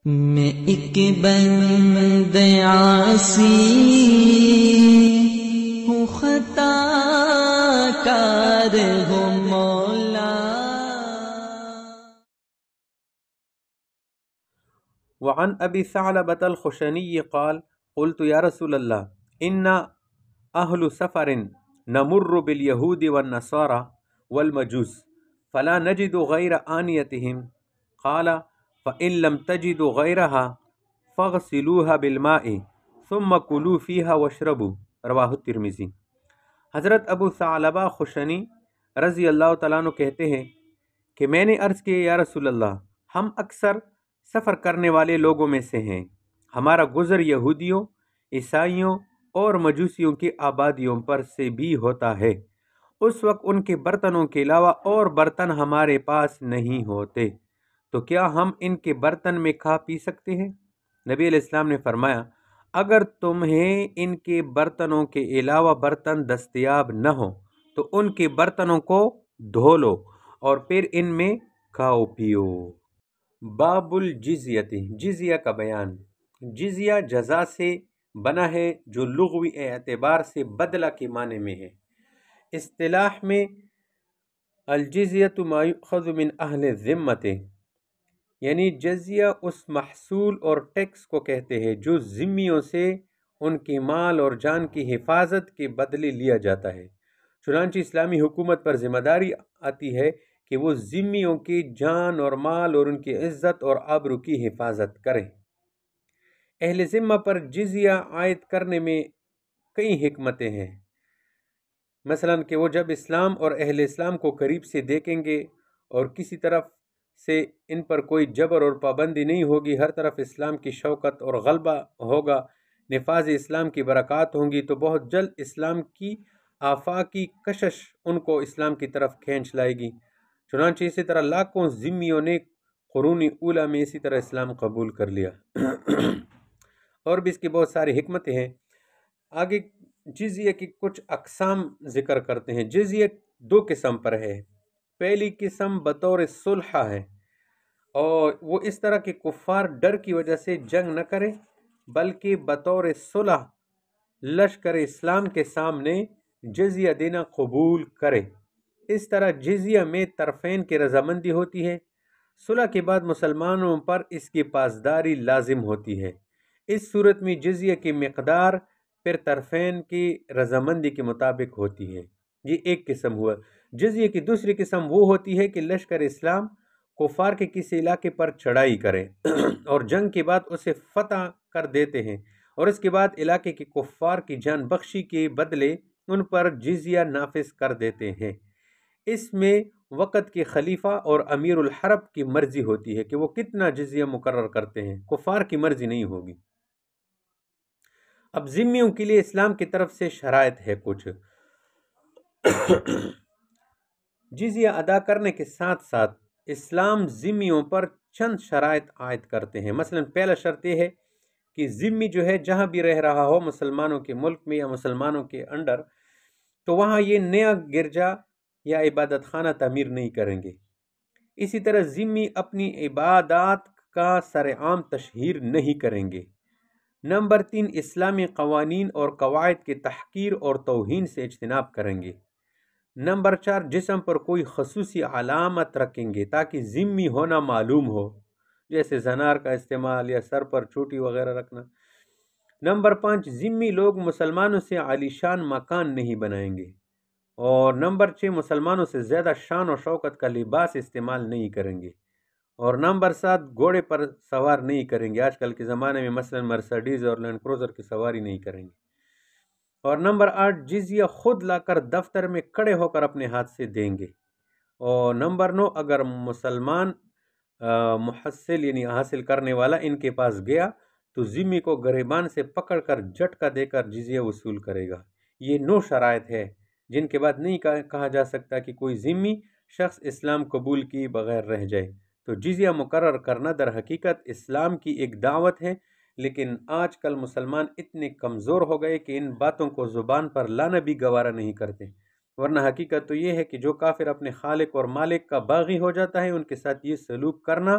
میں ایک بند عاصی ہوں، خطا کار ہوں مولا۔ وعن ابی ثعلبة الخشنی قال قلت یا رسول اللہ انا اہل سفر نمر بالیہود والنصارى والمجوس فلا نجد غیر آنیتهم قال فإن لم تجدوا غیرها فاغسلوها بالماء ثم کلوا فیها واشربوا رواہ الترمذی۔ حضرت ابو ثعلبہ خشنی رضی اللہ تعالیٰ عنہ کہتے ہیں کہ میں نے عرض کیا یا رسول اللہ، ہم اکثر سفر کرنے والے لوگوں میں سے ہیں، ہمارا گزر یہودیوں، عیسائیوں اور مجوسیوں کی آبادیوں پر سے بھی ہوتا ہے، اس وقت ان کے برتنوں کے علاوہ اور برتن ہمارے پاس نہیں ہوتے، تو کیا ہم ان کے برتن میں کھا پی سکتے ہیں؟ نبی علیہ السلام نے فرمایا، اگر تمہیں ان کے برتنوں کے علاوہ برتن دستیاب نہ ہوں تو ان کے برتنوں کو دھو لو اور پھر ان میں کھاؤ پیو۔ باب الجزیت، جزیہ کا بیان۔ جزیہ جزا سے بنا ہے جو لغوی اعتبار سے بدلہ کے معنی میں ہے۔ اصطلاح میں الجزیۃ ما یؤخذ من اہل الذمۃ، یعنی جزیہ اس محصول اور ٹیکس کو کہتے ہیں جو ذمیوں سے ان کے مال اور جان کی حفاظت کے بدلے لیا جاتا ہے۔ چنانچہ اسلامی حکومت پر ذمہ داری آتی ہے کہ وہ ذمیوں کی جان اور مال اور ان کی عزت اور آبرو کی حفاظت کریں۔ اہل ذمہ پر جزیہ عائد کرنے میں کئی حکمتیں ہیں، مثلا کہ وہ جب اسلام اور اہل اسلام کو قریب سے دیکھیں گے اور کسی طرف سے ان پر کوئی جبر اور پابندی نہیں ہوگی، ہر طرف اسلام کی شوکت اور غلبہ ہوگا، نفاذ اسلام کی برکات ہوں گی، تو بہت جلد اسلام کی آفاقی کشش ان کو اسلام کی طرف کھینچ لائے گی۔ چنانچہ اسی طرح لاکھوں ذمیوں نے قرون اولیٰ میں اسی طرح اسلام قبول کر لیا۔ اور بھی اس کی بہت ساری حکمتیں ہیں۔ آگے جزیہ کی کچھ اقسام ذکر کرتے ہیں۔ جزیہ دو قسم پر ہے۔ پہلی قسم بطور صلح ہے، اور وہ اس طرح کہ کفار ڈر کی وجہ سے جنگ نہ کرے بلکہ بطور صلح لشکر اسلام کے سامنے جزیہ دینا قبول کرے۔ اس طرح جزیہ میں طرفین کی رضامندی ہوتی ہے۔ صلح کے بعد مسلمانوں پر اس کی پاسداری لازم ہوتی ہے۔ اس صورت میں جزیہ کی مقدار پھر طرفین کی رضامندی کے مطابق ہوتی ہے۔ یہ ایک قسم ہوا۔ جزیہ کی دوسری قسم وہ ہوتی ہے کہ لشکر اسلام کفار کے کسی علاقے پر چڑھائی کرے اور جنگ کے بعد اسے فتح کر دیتے ہیں، اور اس کے بعد علاقے کے کفار کی جان بخشی کے بدلے ان پر جزیہ نافذ کر دیتے ہیں۔ اس میں وقت کے خلیفہ اور امیر الحرب کی مرضی ہوتی ہے کہ وہ کتنا جزیہ مقرر کرتے ہیں، کفار کی مرضی نہیں ہوگی۔ اب ذمیوں کے لیے اسلام کی طرف سے شرائط ہے کچھ۔ جزیہ ادا کرنے کے ساتھ ساتھ اسلام ذمیوں پر چند شرائط عائد کرتے ہیں۔ مثلا پہلا شرط یہ ہے کہ ذمی جو ہے جہاں بھی رہ رہا ہو مسلمانوں کے ملک میں یا مسلمانوں کے انڈر، تو وہاں یہ نیا گرجا یا عبادت خانہ تعمیر نہیں کریں گے۔ اسی طرح ذمی اپنی عبادات کا سرعام تشہیر نہیں کریں گے۔ نمبر 3، اسلامی قوانین اور قواعد کے تحقیر اور توہین سے اجتناب کریں گے۔ نمبر 4، جسم پر کوئی خصوصی علامت رکھیں گے تاکہ ذمی ہونا معلوم ہو، جیسے زنار کا استعمال یا سر پر چوٹی وغیرہ رکھنا۔ نمبر 5، ذمی لوگ مسلمانوں سے عالیشان مکان نہیں بنائیں گے۔ اور نمبر 6، مسلمانوں سے زیادہ شان و شوکت کا لباس استعمال نہیں کریں گے۔ اور نمبر 7، گھوڑے پر سوار نہیں کریں گے۔ آج کل کے زمانے میں مثلا مرسڈیز اور لینڈ کروزر کی سواری نہیں کریں گے۔ اور نمبر 8، جزیہ خود لا کر دفتر میں کھڑے ہو کر اپنے ہاتھ سے دیں گے۔ اور نمبر 9، اگر مسلمان محصل یعنی حاصل کرنے والا ان کے پاس گیا تو ذمی کو گریبان سے پکڑ کر جھٹکا دے کر جزیہ وصول کرے گا۔ یہ 9 شرائط ہے جن کے بعد نہیں کہا جا سکتا کہ کوئی ذمی شخص اسلام قبول کی بغیر رہ جائے۔ تو جزیہ مقرر کرنا در حقیقت اسلام کی ایک دعوت ہے، لیکن آج کل مسلمان اتنے کمزور ہو گئے کہ ان باتوں کو زبان پر لانا بھی گوارا نہیں کرتے، ورنہ حقیقت تو یہ ہے کہ جو کافر اپنے خالق اور مالک کا باغی ہو جاتا ہے ان کے ساتھ یہ سلوک کرنا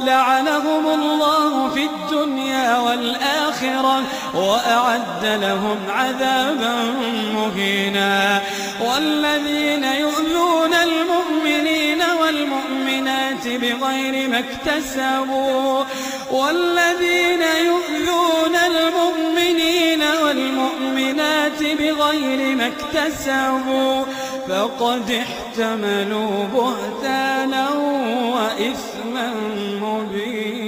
لعنهم الله في الدنيا والآخرة وأعد لهم عذابا مهينا والذين يؤذون المؤمنين والمؤمنات بغير ما اكتسبوا فقد احتملوا بهتانا وإثما مبينا.